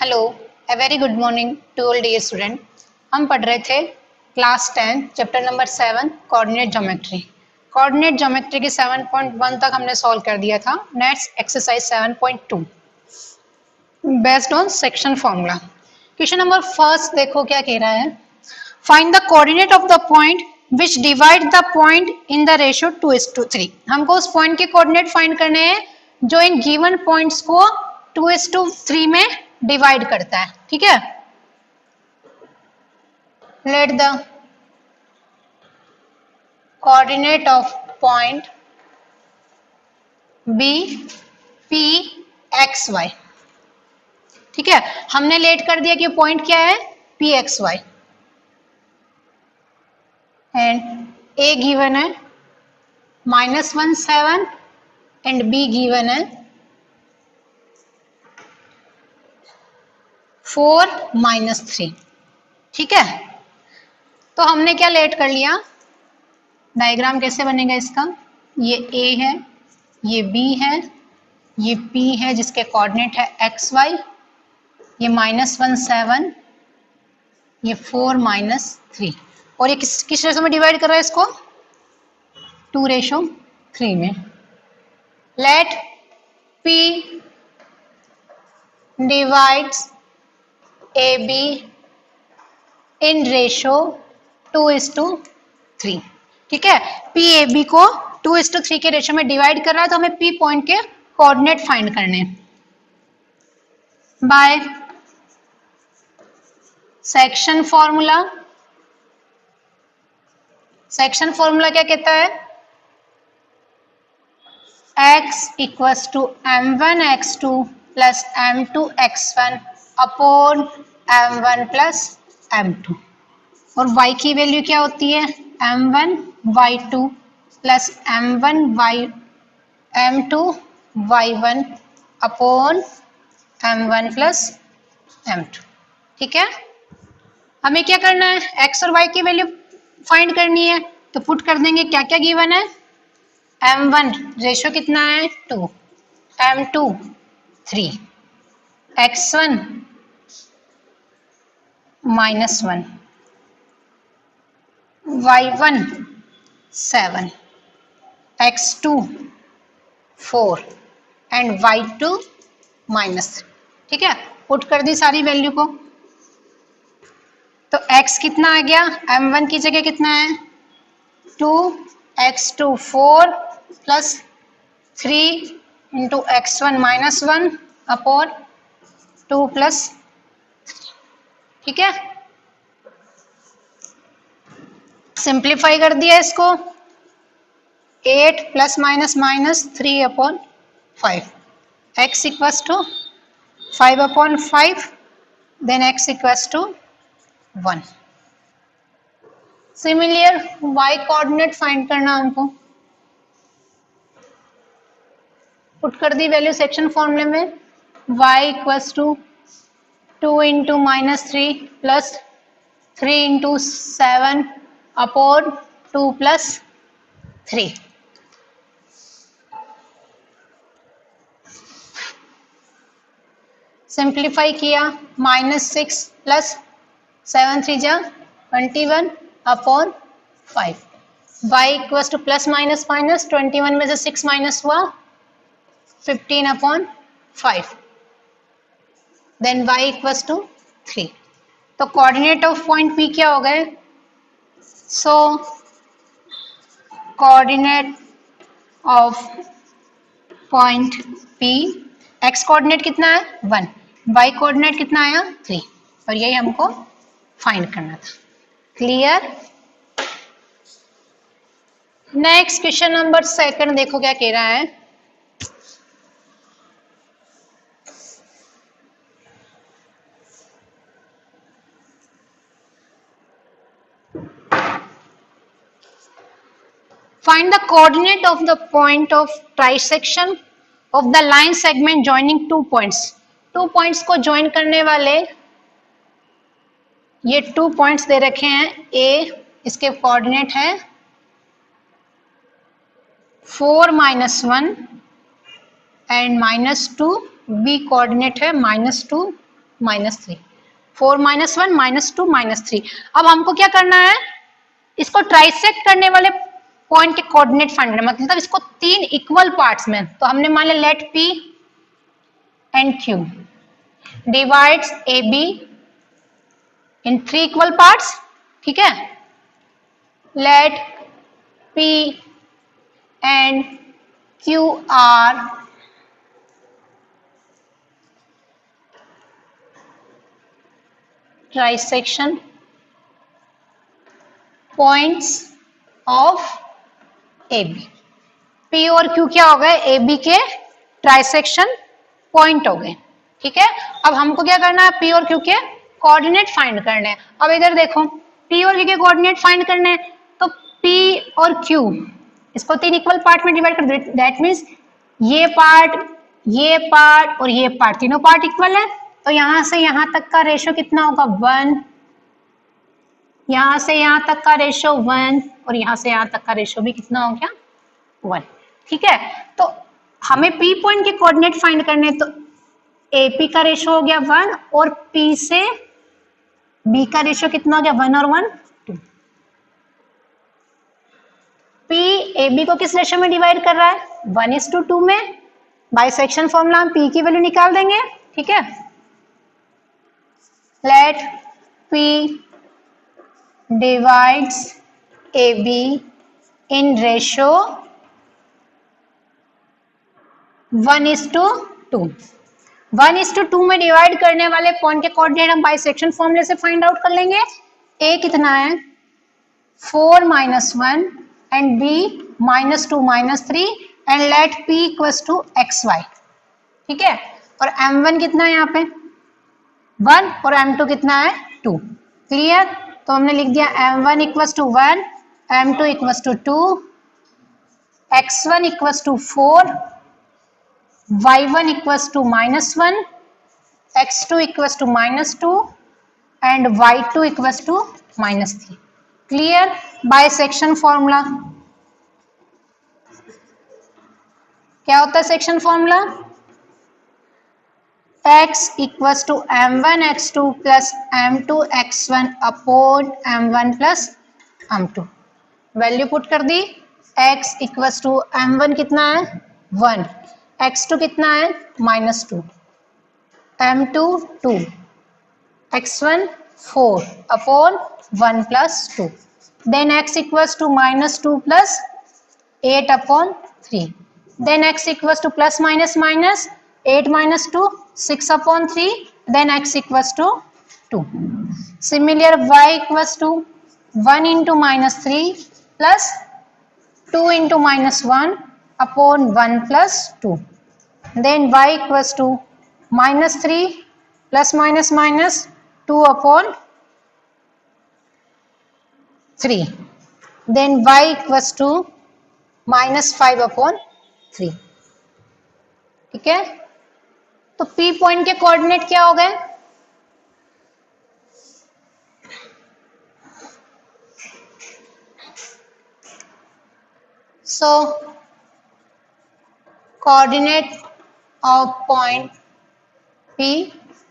Hello, a very good morning to all dear student. हम पढ़ रहे थे class 10 chapter number 7 coordinate geometry. Coordinate geometry के 7.1 तक हमने सॉल्व कर दिया था। Next exercise 7.2 based on section formula. Question number first देखो क्या कह रहा है। Find the coordinate of the point which divide the point in the ratio 2:3। हमको उस पॉइंट के कोऑर्डिनेट फाइंड करने हैं जो इन गिवन पॉइंट्स को 2:3 में डिवाइड करता है। ठीक है, let the coordinate of point be P x y. ठीक है, हमने लेट कर दिया कि पॉइंट क्या है, P x y, and A given है -1 7 एंड बी गिवन है 4 -3। ठीक है, तो हमने क्या लेट कर लिया, डायग्राम कैसे बनेगा इसका, ये ए है, ये बी है, ये पी है जिसके कोऑर्डिनेट है एक्स वाई, ये -1 7, ये 4 -3, और ये किस रेशो में डिवाइड कर रहा है इसको, 2:3 में। Let P divides A B in ratio 2:3। ठीक है, पी ए बी को 2:3 के रेशो में डिवाइड कर रहा है, तो हमें पी पॉइंट के कोऑर्डिनेट फाइंड करने by section formula. Section formula क्या कहता है, x equals to m1 x2 plus m2 x1 upon m1 plus m2, और y की वैल्यू क्या होती है, m1 y2 plus m1 y m2 y1 upon m1 plus m2। ठीक है, हमें क्या करना है, x और y की वैल्यू फाइंड करनी है, तो पुट कर देंगे क्या क्या गिवन है, m1 रेशो कितना है 2, m2 3, x1 -1, y1 7, x2 4 and y2 -3। ठीक है, पुट कर दी सारी वैल्यू को, तो x कितना आ गया, m1 की जगह कितना है 2, x2 4 plus 3 into x1 -1 upon 2 plus. ठीक है, सिंप्लीफाई कर दिया इसको, 8 plus minus minus 3 upon 5, x equals to 5 upon 5, then x equals to 1। Similar y coordinate find करना हमको, पुट कर दी वैल्यू सेक्शन फॉर्मूले में, y equals to 2 into -3 plus 3 into 7 upon 2 plus 3। Simplify किया, -6 प्लस 7 3 जा 21 upon 5, y equals to plus minus minus 21 में से 6 minus हुआ 15 upon 5, then y equals to 3। तो कोऑर्डिनेट ऑफ पॉइंट P क्या हो गए, so coordinate of point P, x coordinate कितना है 1, y कोऑर्डिनेट कितना आया 3, और यही हमको फाइंड करना था। क्लियर। नेक्स्ट क्वेश्चन नंबर 2 देखो क्या कह रहा है, find the coordinate of the point of trisection of the line segment joining two points। 2 points को join करने वाले ये 2 points दे रखे हैं, A इसके कोऑर्डिनेट है 4 -1 एंड -2, B कोऑर्डिनेट है -2 -3, 4 - 1 -2 -3। अब हमको क्या करना है, इसको ट्राइसेक्ट करने वाले पॉइंट के कोऑर्डिनेट फाइंड करना, मतलब इसको 3 इक्वल पार्ट्स में, तो हमने मान लिया let P and Q divides AB in 3 equal parts, ठीक है। Let P and Q are trisection points of AB। P और Q क्या हो गए, AB के ट्राइसेक्शन पॉइंट हो गए, ठीक है। अब हमको क्या करना है, P और Q के कोऑर्डिनेट फाइंड करने हैं। अब इधर देखो, P और Q के कोऑर्डिनेट फाइंड करने हैं, तो P और Q इसको 3 इक्वल पार्ट में डिवाइड कर दो, दैट मीन्स ये पार्ट और ये पार्ट, तीनों पार्ट इक्वल है, तो यहां से यहां तक का रेशियो कितना होगा 1, यहां से यहां तक का रेशियो 1 और यहां से यहां तक का रेशियो भी कितना हो गया 1, ठीक है। तो हमें P पॉइंट के कोऑर्डिनेट फाइंड करने, तो AP का रेशियो हो गया 1 और P से B का रेशियो कितना हो गया 1 और 1 2। P AB को किस रेशियो में डिवाइड कर रहा है 1:2 में, बाइसेक्शन फॉर्मूला हम P की वैल्यू निकाल देंगे, ठीक है। Let P divides AB in ratio 1:2। 1:2 में डिवाइड करने वाले पॉइंट के कोऑर्डिनेट हम बाइसेक्शन फॉर्मूले से फाइंड आउट कर लेंगे। A कितना है 4 - 1 and B -2 -3 and let P equals to XY, ठीक है। और M1 कितना है यहाँ पे 1 और M2 कितना है 2, क्लियर। तो हमने लिख दिया M1 equals to 1, M2 equals to 2, X1 equals to 4, Y1 equals to -1, X2 equals to -2 and Y2 equals to -3, clear। Bisection formula क्या होता है, section formula X equals to M1 X2 plus M2 X1 upon M1 plus M2। Value put कर दी, X equals to M1 कितना है 1, X2 कितना है -2, M2 2, X1 4 upon 1 plus 2, then X equals to -2 plus 8 upon 3, then X equals to plus minus 8 minus 2 6 upon 3, then X equals to 2। Similar Y equals to 1 into -3 plus 2 into -1 upon 1 plus 2, then Y equals to -3 plus minus 2 upon 3, then Y equals to -5 upon 3, ठीक है। तो P point के coordinate क्या हो गए, so coordinate of point P,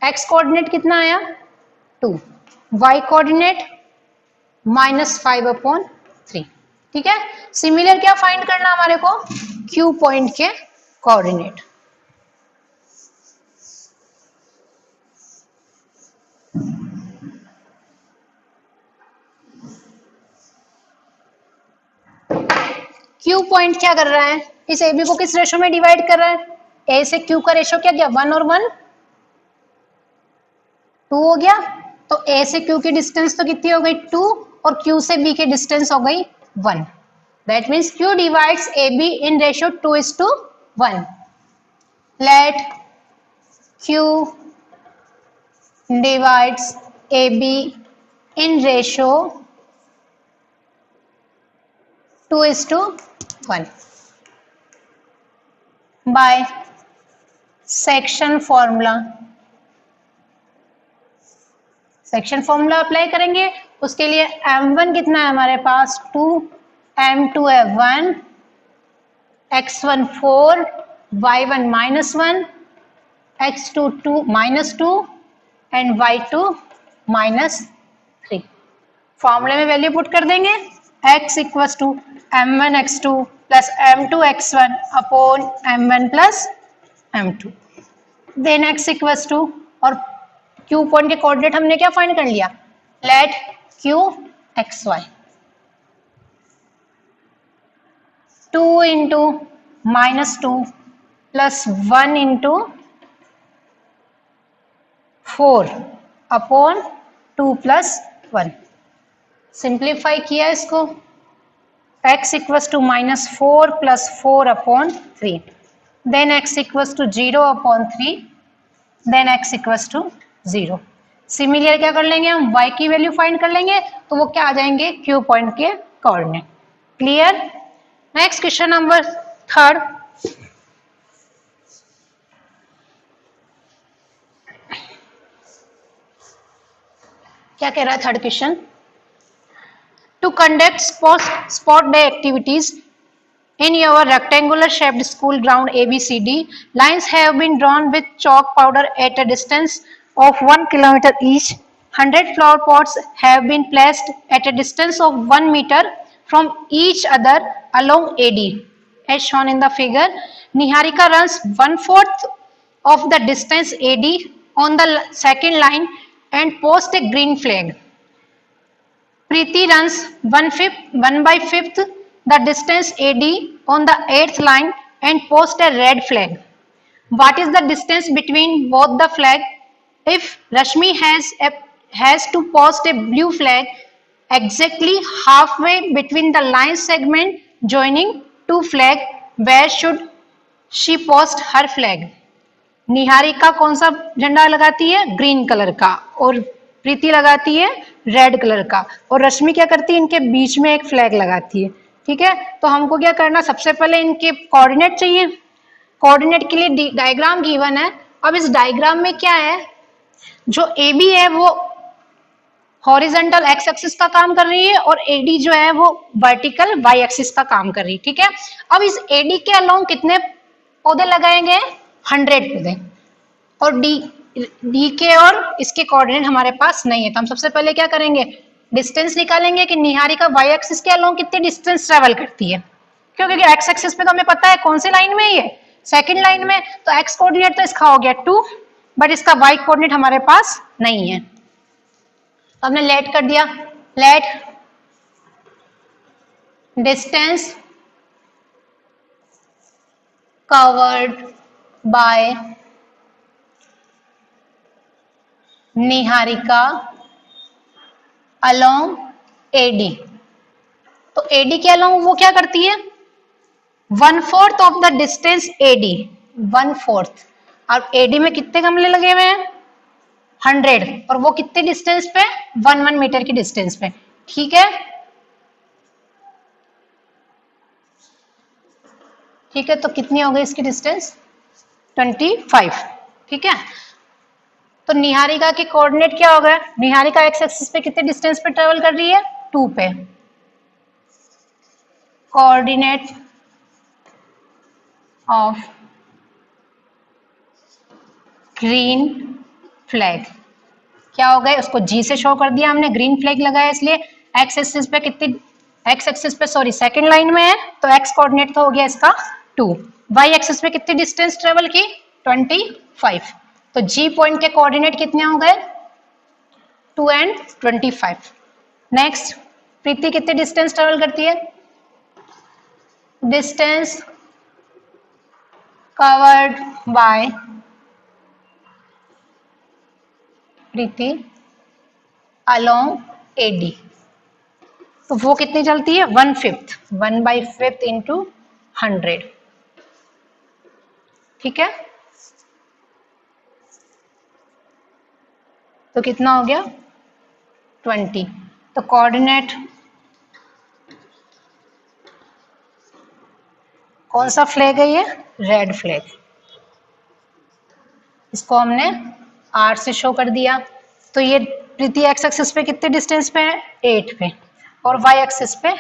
X coordinate कितना आया 2, Y coordinate -5 upon 3, ठीक है। सिमिलर क्या फाइंड करना हमारे को, Q पॉइंट के कोऑर्डिनेट। Q पॉइंट क्या कर रहा है, इस AB को किस रेशो में डिवाइड कर रहा है, A से Q का रेशो क्या गया 1 और 1 2 हो गया, तो A से Q की डिस्टेंस तो कितनी हो गई 2 और Q से B की डिस्टेंस हो गई 1, that means Q divides AB in ratio 2:1। Let Q divides AB in ratio 2:1 by section formula. Section formula apply करेंगे, उसके लिए M1 कितना है हमारे पास 2, M2 है 1, X1 4, Y1 -1, X2 2 -2 and y2 -3। फॉर्मूले में वैल्यू पुट कर देंगे, x equals to m1x2 plus m2x1 upon m1 plus m2। Then x equals to, और q पॉइंट के कोऑर्डिनेट हमने क्या फाइंड कर लिया, let q xy 2 into -2 plus 1 into 4 upon 2 plus 1। Simplify किया इसको, x equals to -4 plus 4 upon 3, then x equals to 0 upon 3, then x equals to 0। Similar क्या कर लेंगे हम, y की वैल्यू फाइंड कर लेंगे, तो वो क्या आ जाएंगे, q पॉइंट के coordinate. Clear. Next question number 3। क्या कह रहा है third question, to conduct sport day activities in your rectangular shaped school ground ABCD, lines have been drawn with chalk powder at a distance of 1 kilometer each. 100 flower pots have been placed at a distance of 1 meter from each other along AD as shown in the figure. Niharika runs 1/4 of the distance AD on the second line and posts a green flag. Preeti runs 1/5 the distance AD on the 8th line and posts a red flag. What is the distance between both the flag? If Rashmi has to post a blue flag exactly halfway between the line segment joining two flag, where should she post her flag? Niharika कौन सा झंडा लगाती है, green colour का, और प्रीति लगाती है red colour का, और रश्मि क्या करती है, इनके बीच में एक फ्लैग लगाती है। ठीक है, तो हमको क्या करना, सबसे पहले इनके कोऑर्डिनेट चाहिए। कोऑर्डिनेट के लिए डायग्राम गिवन है। अब इस डायग्राम में क्या है, जो ए बी है वो हॉरिजॉन्टल एक्स एक्सिस का काम कर रही है और एडी जो है वो वर्टिकल वाई एक्सिस का काम कर रही है। ठीक है, अब इस एडी के अलोंग कितने पौधे लगाए गए, 100 पौधे, और डी के और इसके कोऑर्डिनेट हमारे पास नहीं है, तो हम सबसे पहले क्या करेंगे, डिस्टेंस निकालेंगे कि निहारिका वाई एक्सिस के अलोंग कितने डिस्टेंस ट्रेवल करती है, क्योंकि एक्स एक्सिस पे तो हमें पता है कौन सी लाइन में है, सेकंड लाइन में, तो एक्स कोऑर्डिनेट तो इसका हो गया 2, बट इसका वाई कोऑर्डिनेट हमारे पास नहीं है, तो हमने लेट कर दिया, let distance covered by Niharika along AD. तो एडी के अलोंग वो क्या करती है, 1/4 ऑफ द डिस्टेंस एडी, 1/4, और एडी में कितने गमले लगे हुए हैं, 100, और वो कितने डिस्टेंस पे, 1 मीटर की डिस्टेंस पे। ठीक है, ठीक है, तो कितनी हो गई इसकी डिस्टेंस, 25। ठीक है, तो निहारिका के कोऑर्डिनेट क्या होगा, निहारिका एक्स एक्सिस पे कितने डिस्टेंस पे ट्रेवल कर रही है, 2 पे, कोऑर्डिनेट ऑफ ग्रीन फ्लैग क्या हो गए, उसको जी से शो कर दिया हमने, ग्रीन फ्लैग लगाया इसलिए। एक्स एक्सिस पे कितनी, एक्स एक्सिस पे सॉरी सेकंड लाइन में है, तो एक्स कोऑर्डिनेट तो हो गया इसका 2, वाई एक्सिस पे कितनी डिस्टेंस ट्रेवल की, 25, तो जी पॉइंट के कोऑर्डिनेट कितने हो गए, 2 and 25। नेक्स्ट, प्रीति कितने डिस्टेंस ट्रेवल करती है, distance covered by Preeti along AD, तो वो कितनी चलती है, 1/5, 1/5 इंटू 100। ठीक है, तो कितना हो गया, 20। तो कोऑर्डिनेट कौन सा फ्लैग है, ये रेड फ्लैग, इसको हमने आर से शो कर दिया। तो ये प्रीति एक्स एक्सिस पे कितने डिस्टेंस पे है, 8 पे, और वाई एक्सिस पे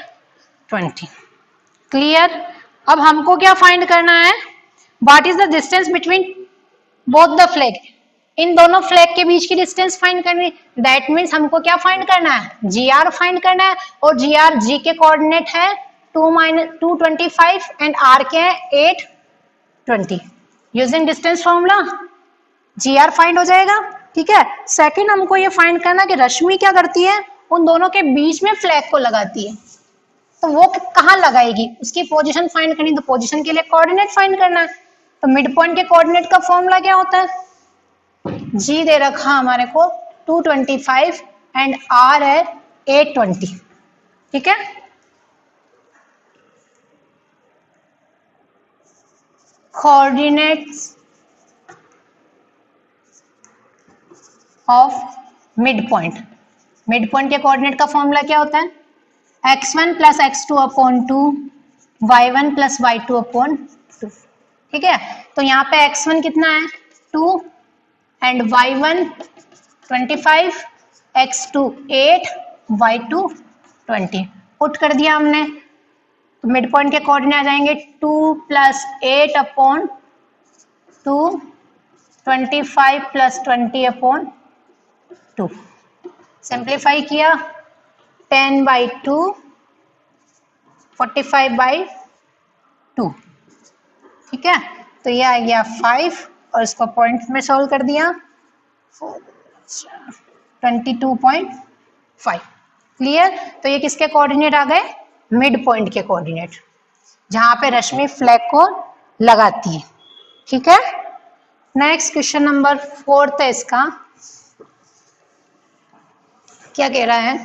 20। क्लियर। अब हमको क्या फाइंड करना है, what is the distance between both the flag, इन दोनों फ्लैग के बीच की डिस्टेंस फाइंड करनी, दैट मीन्स हमको क्या फाइंड करना है, जी आर फाइंड करना है, और जी आर जी के कोऑर्डिनेट है 2-225 एंड आर के है 820। Using distance formula G R find हो जाएगा। ठीक है, सेकंड हमको ये फाइंड करना कि रश्मि क्या करती है, उन दोनों के बीच में फ्लैग को लगाती है, तो वो कहाँ लगाएगी, उसकी पोजीशन फाइंड करनी, तो पोजीशन के लिए कोऑर्डिनेट फाइंड करना है। तो मिड पॉइंट के कोऑर्डिनेट का फॉर्मूला क्या होता है, जी दे रखा हमारे को 225 एंड आर है 820। ठीक है, coordinates of mid point, mid point के कोऑर्डिनेट का फॉर्मूला क्या होता है, x1 plus x2 upon 2 y1 plus y2 upon 2। ठीक है, तो यहाँ पे x1 कितना है 2 and y1 25, x2 8, y2 20। Put कर दिया हमने, तो मिड पॉइंट के कोऑर्डिनेट आ जाएंगे 2 plus 8 upon 2, 25 plus 20 upon 2। Simplify किया 10/2, 45/2। ठीक है, तो ये आ गया 5 और इसको पॉइंट में सॉल्व कर दिया 22.5। क्लियर, तो ये किसके कोऑर्डिनेट आ गए, मिड पॉइंट के कोऑर्डिनेट, जहां पे रश्मि फ्लैग को लगाती है। ठीक है, नेक्स्ट क्वेश्चन नंबर 4 है इसका, क्या कह रहा है,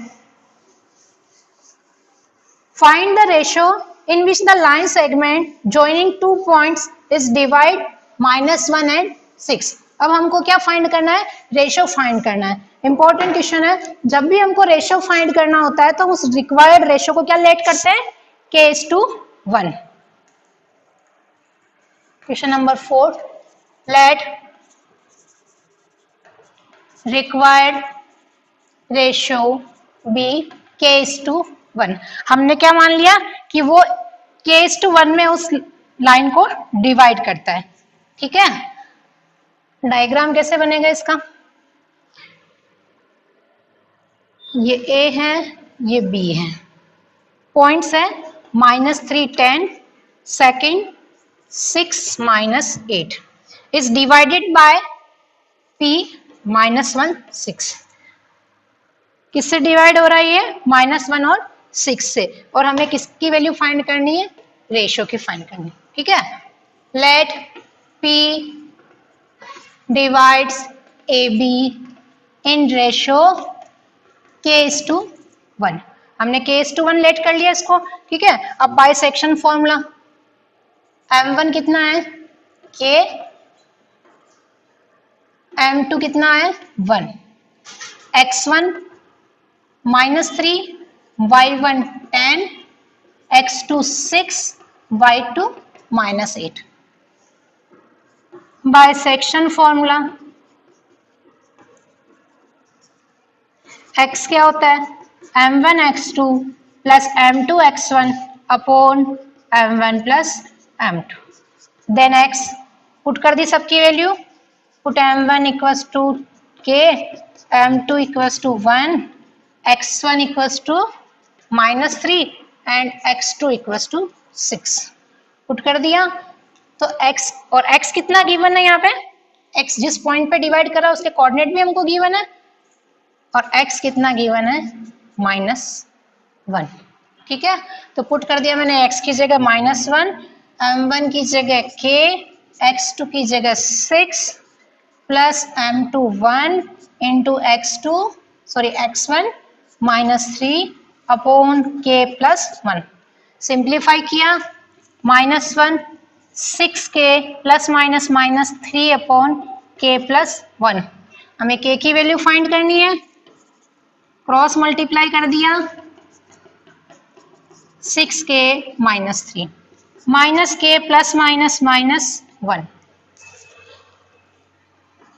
find the ratio in which the line segment joining 2 points is divide -1 and 6। अब हमको क्या फाइंड करना है, रेशियो फाइंड करना है। इंपॉर्टेंट क्वेश्चन है, जब भी हमको रेशियो फाइंड करना होता है तो उस रिक्वायर्ड रेशियो को क्या लेट करते हैं, k:1। Question number 4, let required ratio be k:1। हमने क्या मान लिया कि वो k:1 में उस लाइन को डिवाइड करता है। ठीक है, डायग्राम कैसे बनेगा इसका, ये A है, ये B है, पॉइंट्स है -3 10, second 6 -8 is divided by P -1 6। किससे डिवाइड हो रहा है ये, -1 और 6 से, और हमें किसकी वैल्यू फाइंड करनी है, रेशियो की फाइंड करनी। ठीक है, let P divides AB in ratio k:1। हमने k:1 लेट कर लिया इसको। ठीक है, अब बाय सेक्शन फॉर्मूला m1 कितना है k, m2 कितना है 1, x1 -3, y1 10, x2 6, y2 -8। Bye section formula x क्या होता है, m1 x2 plus m2 x1 upon m1 plus m2। Then x put कर दी सबकी वैल्यू, put m1 equals to k, m2 equals to 1, x1 equals to -3 and x2 equals to 6। Put कर दिया, तो x और x कितना गिवन है, यहाँ पे x जिस पॉइंट पे डिवाइड कर रहा है उसके कोऑर्डिनेट भी हमको गिवन है, और x कितना गिवन है -1। ठीक है, तो पुट कर दिया मैंने x की जगह -1, m1 की जगह k, x2 की जगह 6 plus m2 1 into x1 -3 upon k plus 1। Simplify किया, -1 6k plus -3 upon k plus 1। हमें k की वैल्यू फाइंड करनी है, क्रॉस मल्टीप्लाई कर दिया 6k -3 -k plus -1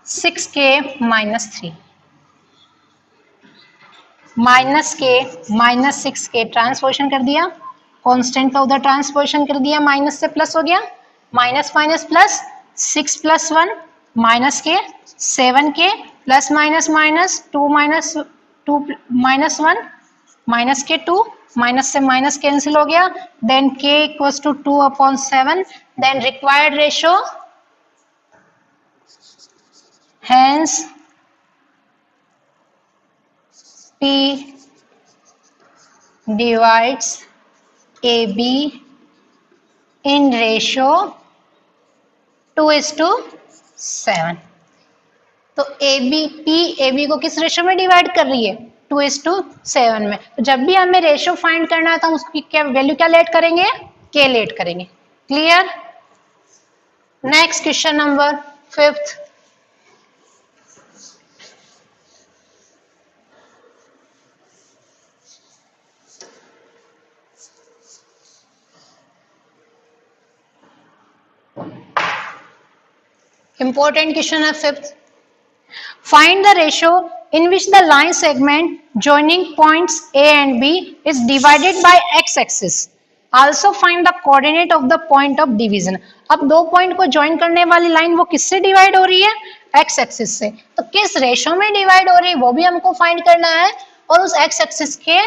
6k -3 -k -6k transposition कर दिया, कांस्टेंट का उधर ट्रांसपोजिशन कर दिया, माइनस से प्लस हो गया, minus minus plus 6 + 1 -k 7k plus minus minus 2 minus 1 -k 2 minus से माइनस कैंसिल हो गया, then k equals to 2/7, then required ratio, hence P divides AB in ratio 2:7। तो AB को किस रेशो में डिवाइड कर रही है? 2:7 में। तो जब भी हमें रेशो फाइंड करना है तो हम उसकी क्या वैल्यू क्या लेट करेंगे? K लेट करेंगे। Clear? Next question number 5th। Important question है 5th। Find the ratio in which the line segment joining points A and B is divided by x-axis. Also find the coordinate of the point of division. अब दो point को join करने वाली line वो किससे divide हो रही है? एक्स एक्सिस से। तो किस रेशो में डिवाइड हो रही है वो भी हमको फाइंड करना है, और उस एक्स एक्सिस के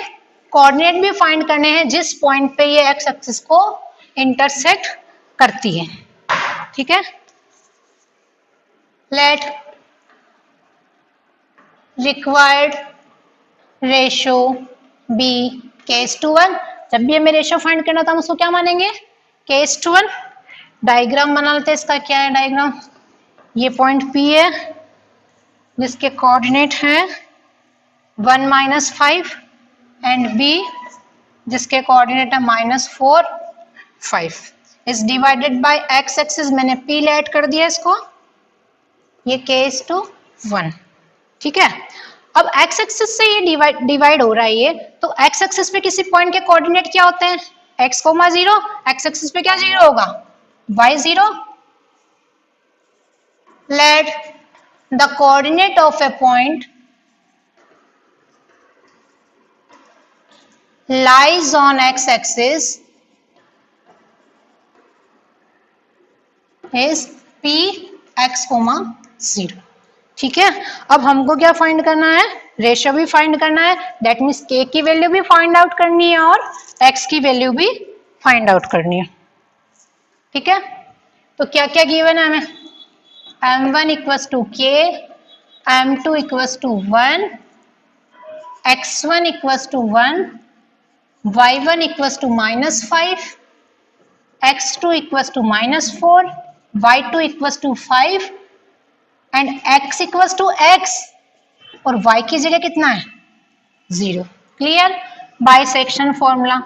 कोऑर्डिनेट भी फाइंड करने हैं जिस पॉइंट पे ये एक्स एक्सिस को इंटरसेक्ट करती है। ठीक है, late required ratio B K:1। जब भी हमें रेशो फाइंड करना था हम उसको क्या मानेंगे? K:1। डायग्राम बना लेते हैं इसका। क्या है डायग्राम? ये पॉइंट P है जिसके कोऑर्डिनेट हैं 1 - 5 एंड B जिसके कोऑर्डिनेट है -4 5 is divided by x axis. मैंने P ऐड कर दिया इसको, ये K:1। ठीक है, अब एक्स एक्सिस से ये डिवाइड हो रहा है ये, तो एक्स एक्सिस पे किसी पॉइंट के कोऑर्डिनेट क्या होते हैं? x, 0। एक्स एक्सिस पे क्या 0 होगा? y 0। Late the coordinate of A point lies on x axis is p x, 0। ठीक है, अब हमको क्या फाइंड करना है? रेशियो भी फाइंड करना है, दैट मीन्स k की वैल्यू भी फाइंड आउट करनी है और x की वैल्यू भी फाइंड आउट करनी है। ठीक है, तो क्या क्या गिवन है हमें? m1 equals to k, m2 equals to 1, x1 equals to 1, y1 equals to -5, x2 equals to -4, y2 equals to 5 and x equals to x और y की जगह कितना है? 0। Clear? Bisection formula,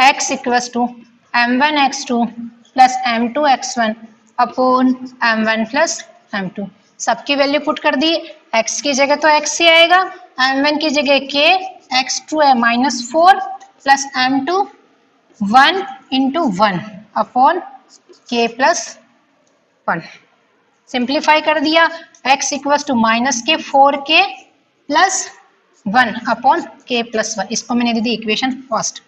x equals to m1 x2 plus m2 x1 upon m1 plus m2। सबकी वैल्यू put कर दी, x की जगह तो x ही आएगा, m1 की जगह k, x2 है -4 plus m2 1 × 1 upon k plus 1। Simplify कर दिया, x equals to -k 4k plus 1 upon k plus 1। इसको मैंने दे दी इक्वेशन फर्स्ट।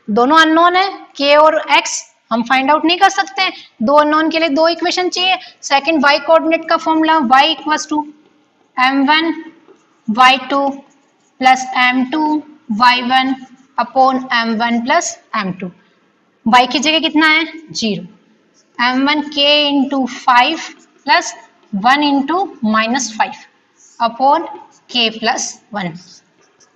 दोनों अननोन है k और x, हम फाइंड आउट नहीं कर सकते। दो अननोन के लिए दो इक्वेशन चाहिए। सेकंड y कोऑर्डिनेट का formula y equals to m1 y2 plus m2 y1 upon m1 plus m2। y की जगह कितना है? 0। m1 k × 5 plus 1 × -5 upon k plus 1।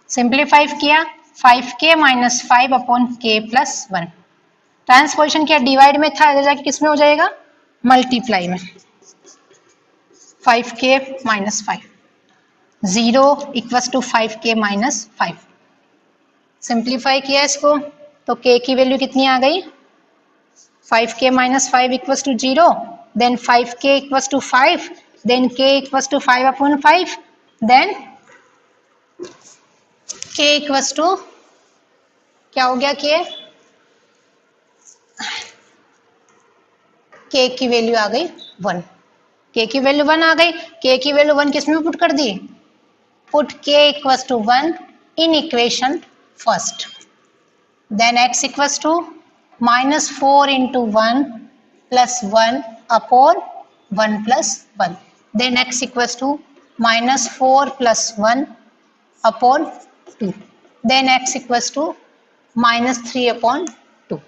Simplify किया, 5k - 5 upon k plus 1। Transposition किया, डिवाइड में था, इधर जाके किस में हो जाएगा? मल्टीप्लाई में। 5k - 5 0 equals to 5k - 5। Simplify किया इसको तो k की वैल्यू कितनी आ गई? 5k - 5 equals to 0, then 5k equals to 5, then k equals to 5 upon 5, then k equals to क्या हो गया? k की वैल्यू आ गई 1। k की वैल्यू 1 आ गई। k की वैल्यू 1 किस में पुट कर दी? Put k equals to 1 in equation first, then x equals to -4 into 1 plus 1 upon 1 plus 1. Then x equals to -4 plus 1 upon 2. Then x equals to -3 upon 2.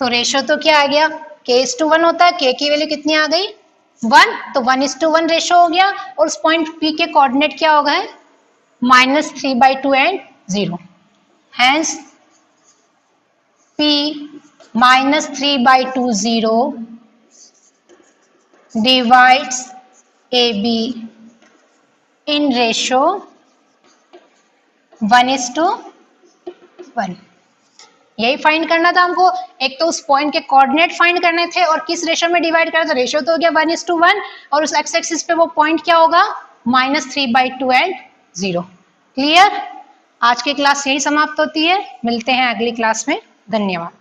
तो ratio तो क्या आ गया, k:1 होता है, k की वैल्यू कितनी आ गई 1, तो 1:1 रेशो हो गया और उस पॉइंट P के कोऑर्डिनेट क्या हो गए -3/2 and 0. Hence P -3/2 0 divides AB in ratio 1:1. यही फाइंड करना था हमको, एक तो उस पॉइंट के कोऑर्डिनेट फाइंड करने थे और किस रेशो में डिवाइड करना था, रेशो तो हो गया 1:1 और उस एक्स एक्सिस पे वो पॉइंट क्या होगा -3/2 एंड 0. क्लियर? आज की क्लास यही समाप्त होती है, मिलते हैं अगली क्लास में, धन्यवाद.